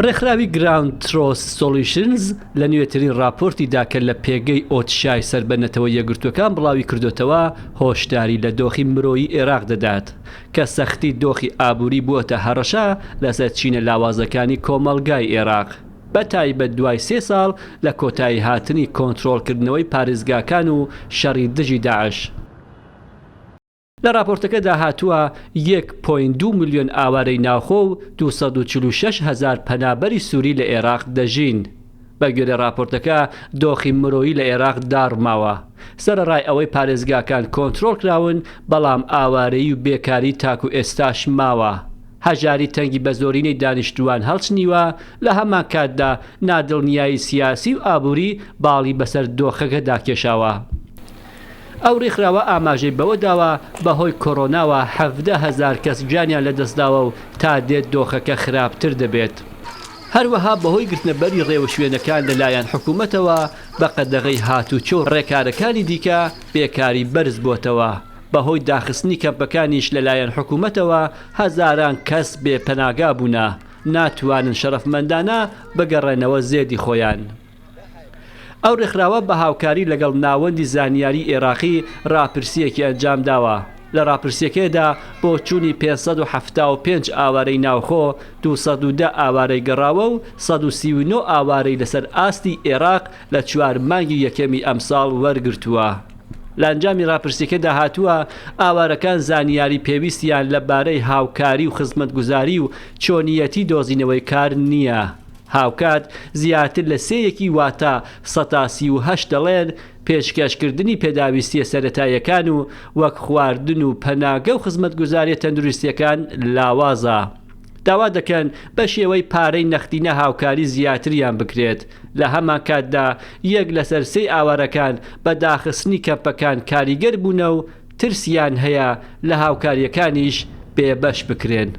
ڕێکخراوی گراوند ترۆس سۆلیوشنز لە نوێترین راپۆرتیدا کە لە پێگەی ئۆتشای سەربەنەتەوە یەکگرتوەکان بڵاوی کردوتەوە هۆشداری لە دۆخی مرۆیی عێراق دەدات کە سەختی دۆخی ئابووری بووەتە هەڕەشە لەسەر چینە لاوازەکانی کۆمەڵگای عێراق بە تایبەت دوای 3 ساڵ لە کۆتایی هاتنی کۆنتڕۆڵکردنەوەی پارێزگاکان و شەڕی دژی داعش. لە راپۆرتەکەدا هاتووە 1.2 ملیۆن ئاوارەی ناوخۆ و 246,000 پەنابەری سووری لە عێراق دەژین. بە گوێرە راپۆرتەکە دۆخی مرۆیی لە عێراق داڕماوە سەرەڕای ئەوەی پارێزگاکان کۆنتڕۆڵ کراون بەڵام ئاوارەیی و بێکاری تاکو ئێستاش ماوە. هەژاری تەنگی بە زۆرینەی دانیشتوان هەڵچنیوە لە هەمان کاتدا نادڵنیایی سیاسی و ئابووری باڵی بەسەر دۆخەکەدا کێشاوە. ئەو ڕێکخراوە ئاماژەی بەوە داوە بەهۆی کۆڕۆناوە 17,000 کەس گیانیان لەدەستداوە و تا دێت دۆخەکە خراپتر دەبێت. هەروەها بەهۆی گرتنەبەری ڕێوە شوێنەکان لەلایەن حکوومەتەوە بە قەدەغەی هاتوچۆ ڕێکارەکانی دیکە بێکاری بەرز بووتەوە. بەهۆی داخستنی کەمپەکانیش لەلایەن حکوومەتەوە هەزاران کەس بێپەناگا بوونە ناتوانن شەرەفمەندانە بگەڕێنەوە زێدی خۆیان. ئەو ڕێکخراوە بە هاوکاری لەگەڵ ناوەندی زانیاری عێراقی راپرسیەکی ئەنجام داوە. لە راپرسیەکەدا بۆ چوونی 575 ئاوارەی ناوخۆ 210 ئاوارەی گەڕاوە و 139 ئاوارەی لەسەر ئاستی عێراق لە 4 مانگی یەکەمی ئەمساڵ وەرگرتووە. لە ئەنجامی راپرسیەکەدا هاتووە ئاوارەکان زانیاری پێویستیان لەبارەی هاوکاری و خزمەتگوزاری و چۆنیەتی دۆزینەوەی کار نییە. هاوکات زیاتر لە 3 واتە 138 دەڵێن پێشکەشکردنی پێداویستیە سەرەتاییەکان و وەک خواردن و پەناگە و خزمەتگوزاریە تەندروستیەکان لاوازە. داوا دەکەن بە شێوەی پارەی نەختینە هاوکاری زیاتریان بکرێت. لە هەمان کاتدا 1 لەسەر 3 ئاوارەکان بە داخستنی کەمپەکان کاریگەر بوونە و ترسیان هەیە لە هاوکاریەکانیش بێبەش بکرێن.